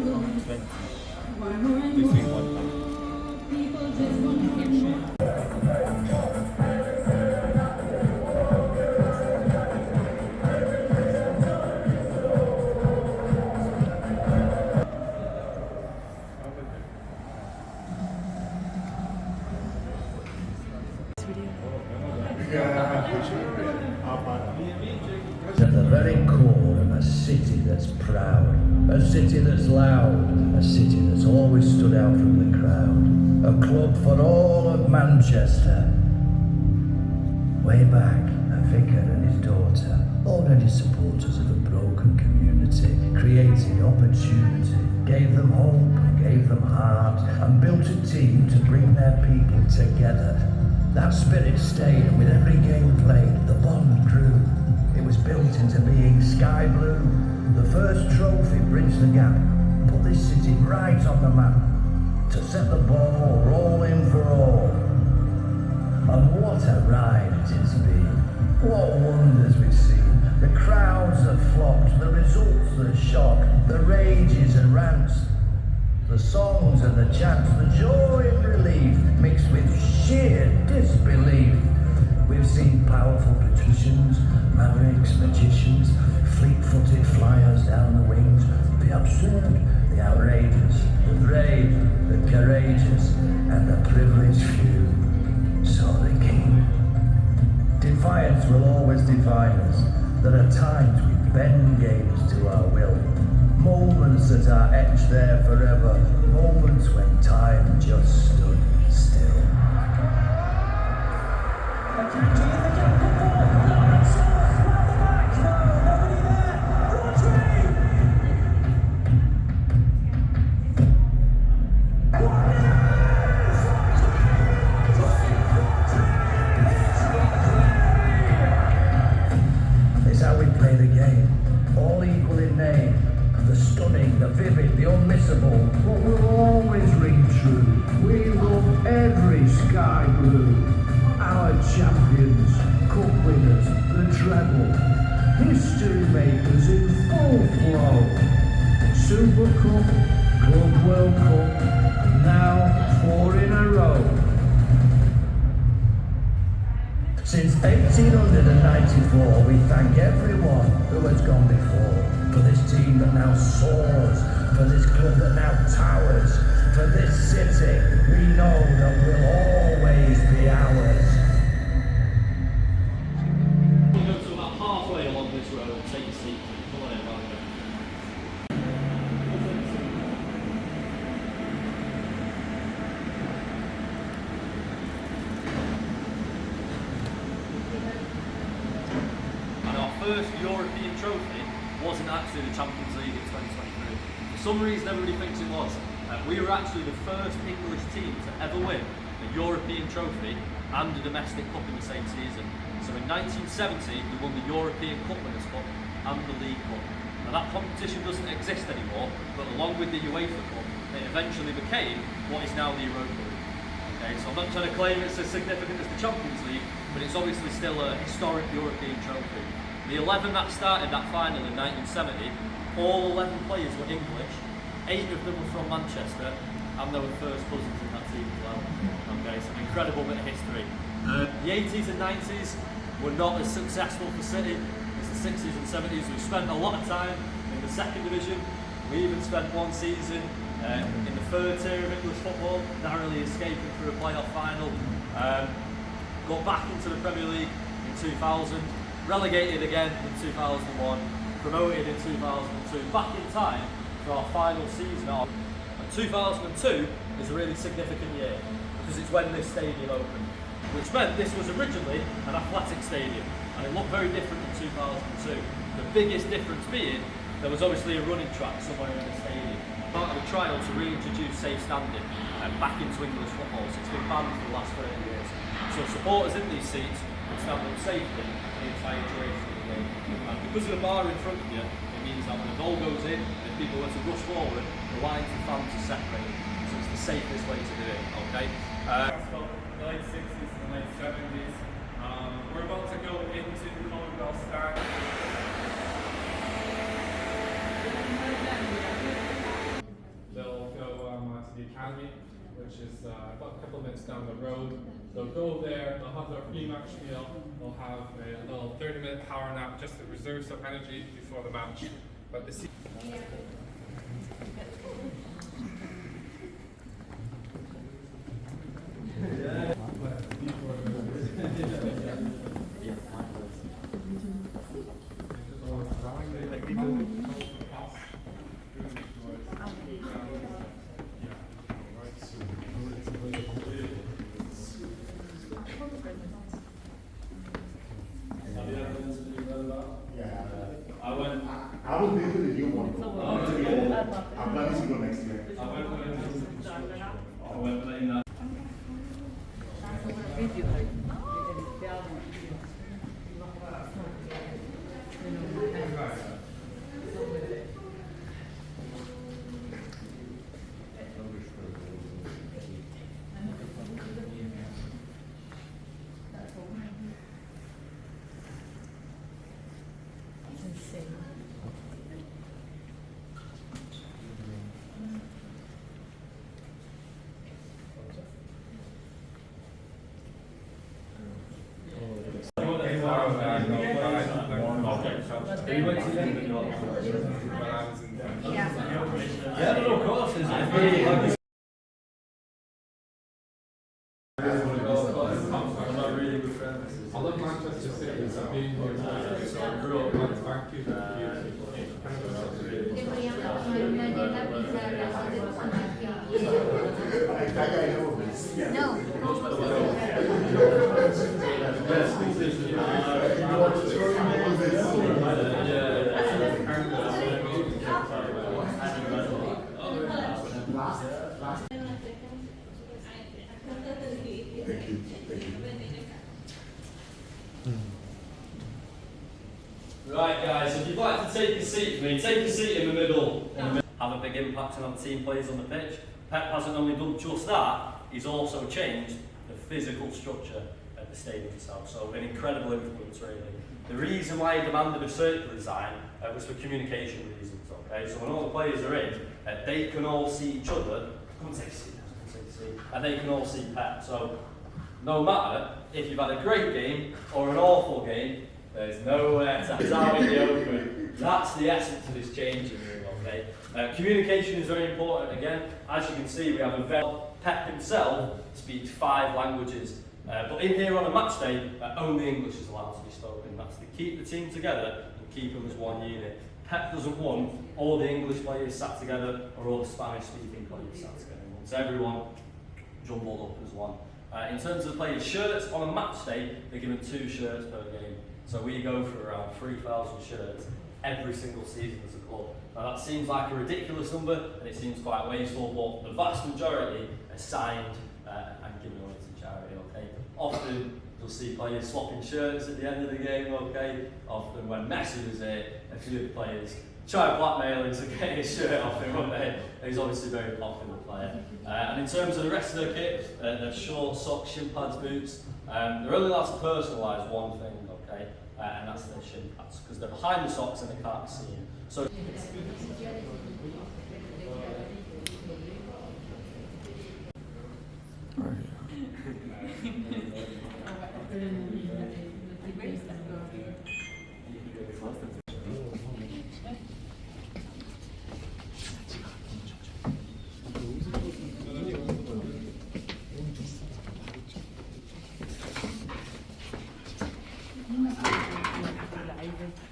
20 between one. At the very core of a city that's proud, a city that's loud, a city that's always stood out from the crowd, a club for all of Manchester. Way back, a vicar and his daughter, already supporters of a broken community, created opportunity, gave them hope and gave them heart, and built a team to bring their people together. That spirit stayed, and with every game played, the bond grew. It was built into being sky blue. The first trophy bridged the gap, put this city right on the map, to set the ball rolling for all. And what a ride it has been. What wonders we've seen. The crowds that flocked, the results that shocked, the rages and rants, the songs and the chants, the joy and relief, mixed with sheer disbelief. We've seen powerful patricians, mavericks, magicians, fleet-footed flyers down the wings, the absurd, the outrageous, the brave, the courageous, and the privileged few saw the king. Defiance will always define us. There are times we bend games to our will. Moments that are etched there forever. Moments when time just stood still. It's how we play the game. All equal in name. The stunning, the vivid, the unmissable, what will always ring true. We love every sky blue. Our champions, cup winners, the treble, history makers in full flow. Super Cup, Club World Cup, now 4 in a row. Since 1894, we thank everyone who has gone before. For this team that now soars, for this club that now towers, for this city we know that will always be ours. We'll go to about halfway along this road and take a seat. Come on in, Marco. And our first European trophy wasn't actually the Champions League in 2023. For some reason everybody thinks it was. We were actually the first English team to ever win a European trophy and a domestic cup in the same season. So in 1970 we won the European Cup Winners' Cup and the League Cup. Now that competition doesn't exist anymore, but along with the UEFA Cup, it eventually became what is now the Europa League. Okay, so I'm not trying to claim it's as significant as the Champions League, but it's obviously still a historic European trophy. The 11 that started that final in 1970, all 11 players were English, 8 of them were from Manchester, and they were first cousins in that team as well. Okay, so an incredible bit of history. The 80s and 90s were not as successful for City as the 60s and 70s. We spent a lot of time in the second division. We even spent one season in the third tier of English football, narrowly escaping through a playoff final. Got back into the Premier League in 2000. Relegated again in 2001, promoted in 2002, back in time for our final season. And 2002 is a really significant year because it's when this stadium opened, which meant this was originally an athletic stadium and it looked very different in 2002. The biggest difference being there was obviously a running track somewhere in the stadium. Part of a trial to reintroduce safe standing back into English football, so it's been banned for the last 30 years. So supporters in these seats can stand up safely the entire duration of the game. And because of the bar in front of you, it means that when the goal goes in, if people were to rush forward, the lines of fans are separated. So it's the safest way to do it, okay? The late 60s and the late 70s. We're about to go into the Colin start. Academy, which is about a couple of minutes down the road. They'll go there, they'll have their pre-match meal, they'll have a little 30-minute power nap just to reserve some energy before the match. But the I will do the new one. I'm planning to go next year. Yeah, no, of course. It's really like I'm not really good friends. I love Manchester City, so I've been here so I grew up in Vancouver. Right, guys, if you'd like to take a seat for me, take a seat in the middle. Have a big impact on the team players on the pitch. Pep hasn't only done just that, he's also changed the physical structure at the stadium itself. So an incredible influence, really. The reason why he demanded a circular design was for communication reasons. Okay, so when all the players are in, they can all see each other. Come and take a seat. And they can all see Pep. So no matter if you've had a great game or an awful game, there's nowhere to it's out in the open. That's the essence of this changing room, okay? Communication is very important again. As you can see, we have a very Pep himself speaks 5 languages. But in here on a match day, only English is allowed to be spoken. That's to keep the team together and keep them as one unit. Pep doesn't want all the English players sat together or all the Spanish speaking players sat together. He wants everyone jumbled up as one. In terms of the players' shirts, on a match day, they're given 2 shirts per game. So we go for around 3,000 shirts every single season as a club. Now that seems like a ridiculous number and it seems quite wasteful, but the vast majority are signed and given away to charity, okay? Often you'll see players swapping shirts at the end of the game, okay? Often when Messi was here, a few of the players try and blackmail him to get his shirt off him, won't they? He's obviously a very popular player. And in terms of the rest of the kit, they're shorts, socks, shin pads, boots. They're only allowed to personalise one thing, okay? And that's their shin pads, because they're behind the socks and they can't be seen. So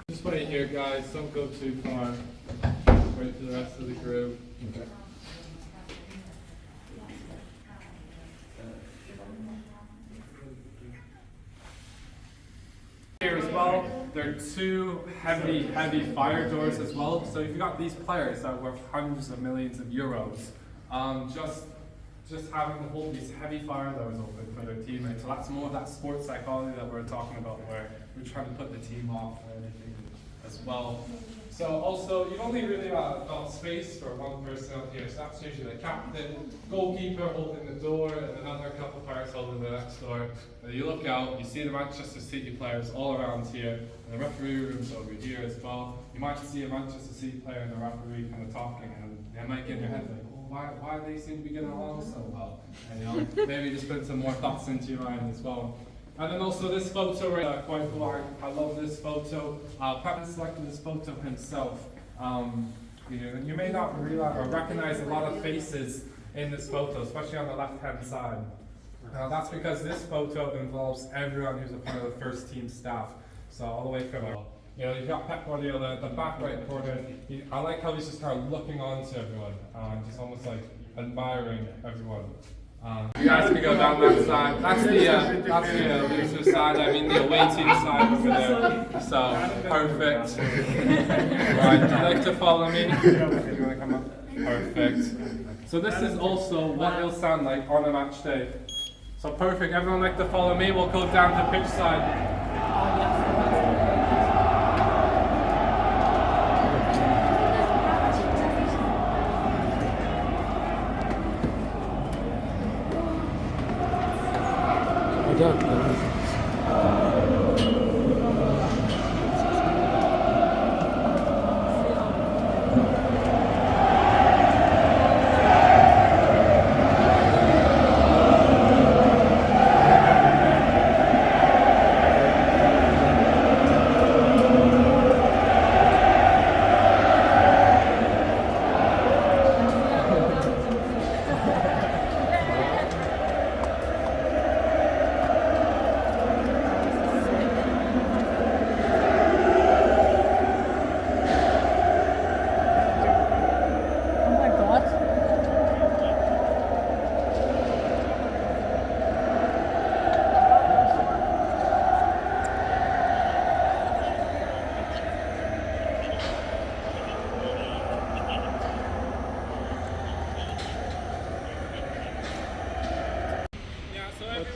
Just wait here, guys. Don't go too far. Wait for the rest of the group. Okay. Here as well, there are 2 heavy fire doors as well. So if you've got these players that are worth hundreds of millions of euros, just having to hold these heavy fire doors open for their teammates. So that's more of that sports psychology that we're talking about, where we're trying to put the team off and everything as well. So also, you've only really got space for one person out here. So that's usually the captain, goalkeeper holding the door, and another couple of players holding the next door. And you look out, you see the Manchester City players all around here, and the referee room's over here as well. You might see a Manchester City player and the referee kind of talking, and they might get in your head like, oh, why they seem to be getting along so well. And, you know, maybe just put some more thoughts into your mind as well. And then also this photo, right, quite cool. I love this photo. Pep selected this photo himself. You may not realize or recognize a lot of faces in this photo, especially on the left-hand side. That's because this photo involves everyone who's a part of the first team staff. So all the way from, you've got Pep Guardiola, the back right corner. I like how he's just kind of looking on to everyone, just almost like admiring everyone. You guys can go down that side. That's the loser side. I mean the away team side over there. So perfect. Right, would you like to follow me? Do you want to come up? Perfect. So this is also what it'll sound like on a match day. So perfect. Everyone like to follow me. We'll go down to pitch side.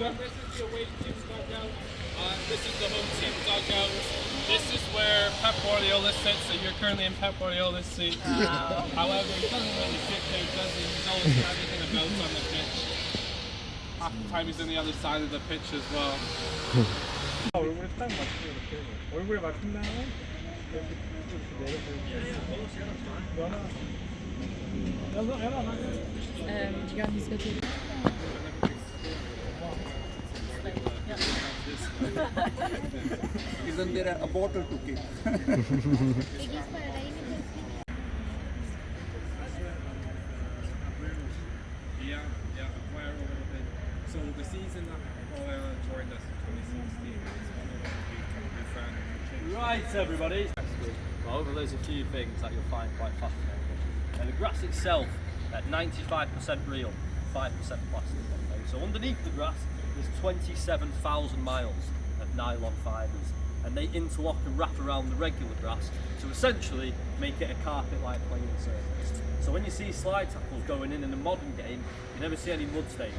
This is the away team's dugout. This is the home team dugout. This is where Pep Guardiola sits, so you're currently in Pep Guardiola's seat. However, he doesn't really sit there, does he? He's always got everything about on the pitch. Half the time he's on the other side of the pitch as well. 얼굴에 딱 맞추면 이렇게 얼굴에 맞춘 다음에 이렇게 Ja, die zit hier. Isn't there a bottle to kick? Yeah, acquire a little bit. So the season that Colin joined us in 2016 Right, everybody. Well, there's a few things that you'll find quite fascinating. And the grass itself, at 95% real, 5% plastic. Okay? So underneath the grass, there's 27,000 miles of nylon fibres, and they interlock and wrap around the regular grass to essentially make it a carpet-like playing surface. So when you see slide tackles going in a modern game, you never see any mud stains,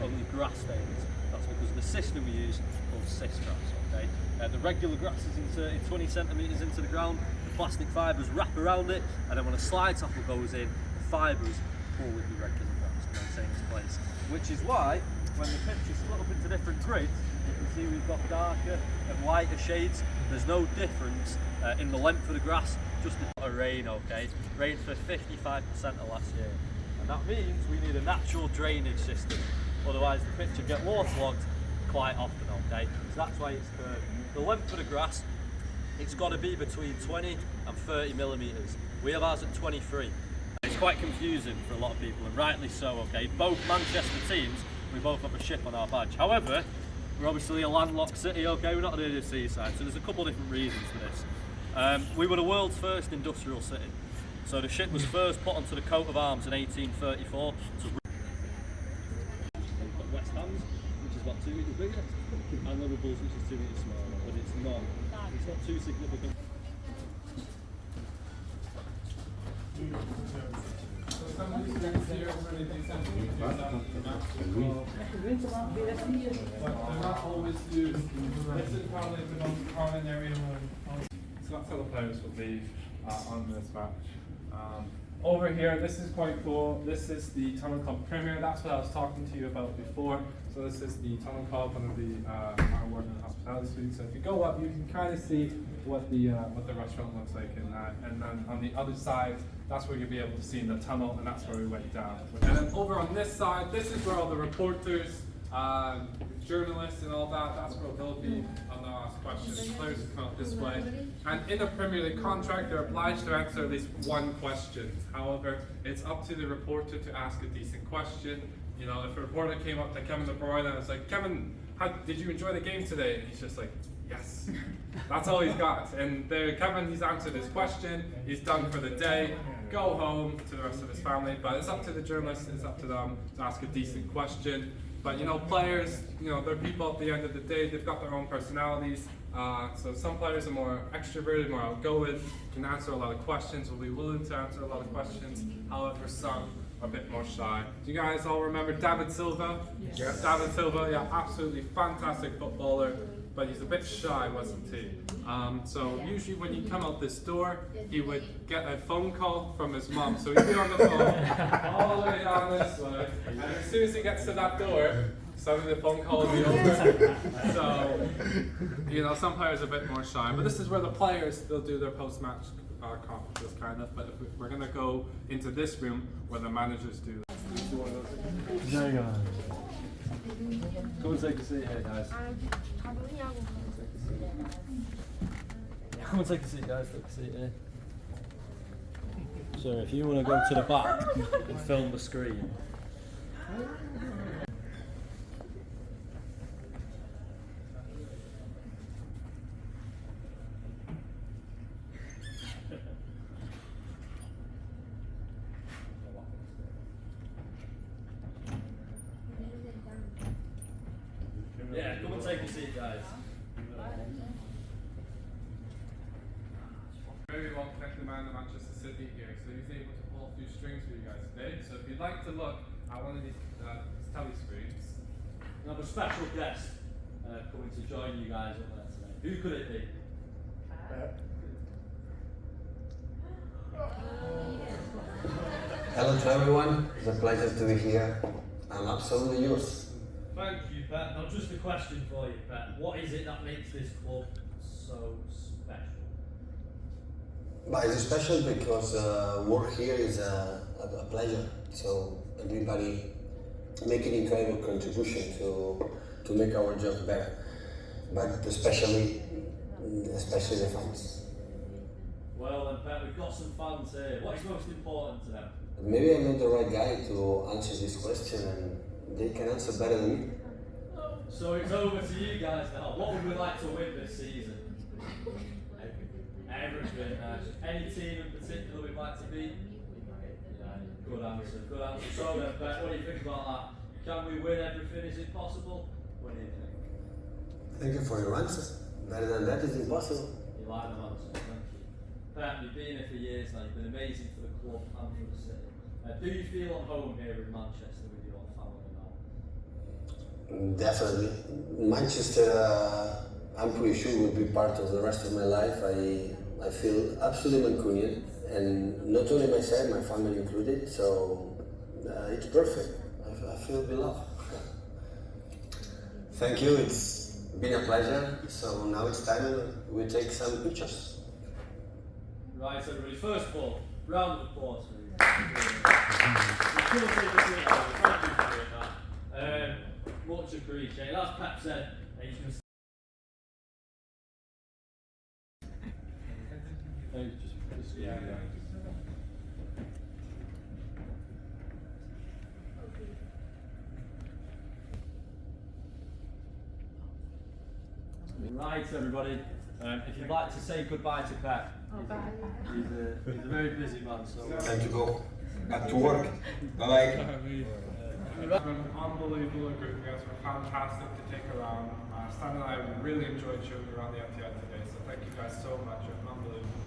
only grass stains. That's because of the system we use called Sysgrass. Okay? The regular grass is inserted 20 centimetres into the ground, the plastic fibres wrap around it, and then when a slide tackle goes in, the fibres pull with the regular grass to maintain its place. Which is why, when the pitch is split up into different grids, you can see we've got darker and lighter shades. There's no difference in the length of the grass, just a rain, okay? Rained for 55% of last year. And that means we need a natural drainage system. Otherwise the pitch will get waterlogged quite often, okay? So that's why it's curved. The length of the grass, it's got to be between 20 and 30 millimetres. We have ours at 23. It's quite confusing for a lot of people, and rightly so, okay? Both Manchester teams, we both have a ship on our badge. However, we're obviously a landlocked city, okay? We're not near the seaside, so there's a couple of different reasons for this. We were the world's first industrial city. So the ship was first put onto the coat of arms in 1834. So we've got West Ham's, which is about 2 metres bigger, and Liverpool's, which is 2 metres smaller, but it's not too significant. So some of these things here really do something to do but they're not always used. This is probably the most common area one. So that's how the players would leave on this match. over here, this is quite cool. This is the Tunnel Club Premier. That's what I was talking to you about before. So this is the Tunnel Club, one of the our work in hospitality suites. So if you go up, you can kind of see what the restaurant looks like in that. And then on the other side, that's where you'll be able to see in the tunnel, and that's where we went down. And then over on this side, this is where all the reporters, journalists and all that, that's where they'll be on the ask questions. Players come up this way. And in a Premier League contract, they're obliged to answer at least one question. However, it's up to the reporter to ask a decent question. You know, if a reporter came up to Kevin De Bruyne and it's like, Kevin, did you enjoy the game today? And he's just like, yes. That's all he's got. And Kevin, he's answered his question, he's done for the day, go home to the rest of his family. But it's up to the journalists, it's up to them to ask a decent question. But you know, players, you know, they're people at the end of the day, they've got their own personalities. So some players are more extroverted, more outgoing, can answer a lot of questions, will be willing to answer a lot of questions. However, some are a bit more shy. Do you guys all remember David Silva? Yes. David Silva, yeah, absolutely fantastic footballer, but he's a bit shy, wasn't he? So usually when you come out this door, he would get a phone call from his mum. So he'd be on the phone all the way down this way, and as soon as he gets to that door, suddenly the phone call will be over. So, you know, some players are a bit more shy, but this is where the players, they'll do their post-match conferences kind of, but we're going to go into this room where the managers do. There you go. Come and take a seat here, guys. Come and take a seat, guys. Take a seat here. So if you want to go to the back and film the screen. Yeah, come and take a seat, guys. Very well connected man in Manchester City here, so he's able to pull a few strings for you guys today. So if you'd like to look at one of these telly screens, We have a special guest coming to join you guys up there today. Who could it be? Hello to everyone, it's a pleasure to be here. I'm absolutely yours. Thank you, Pat. Now just a question for you, Pat. What is it that makes this club so special? But it's special because work here is a pleasure. So everybody make an incredible contribution to make our job better. But especially the fans. Well then, Pat, we've got some fans here. What is most important to them? Maybe I'm not the right guy to answer this question, and they can answer better than me. So it's over to you guys now. What would we like to win this season? Everything. Any team in particular we'd like to beat? Yeah, good answer, good answer. So then, Bet, what do you think about that? Can we win everything? Is it possible? What do you think? Thank you for your answer. Better than that is impossible. You like them answer, thank you. Pat, you've been here for years now. You've been amazing for the club and for the city. Do you feel at home here in Manchester with your family now? Definitely. Manchester, I'm pretty sure will be part of the rest of my life. I feel absolutely Mancunian, and not only myself, my family included, so it's perfect. I feel beloved. Thank you, it's been a pleasure. So now it's time we take some pictures. Right, everybody, first of all, round of applause for you. Thank you for doing that. Much appreciated. As Pep said, he's going to Yeah. Right, everybody. If you'd like to say goodbye to Pep, he's a very busy man. So Time to go back to work. Bye bye. an unbelievable group. You guys were fantastic to take around. Stan and I really enjoyed showing you around the FTI today, so thank you guys so much. You're unbelievable.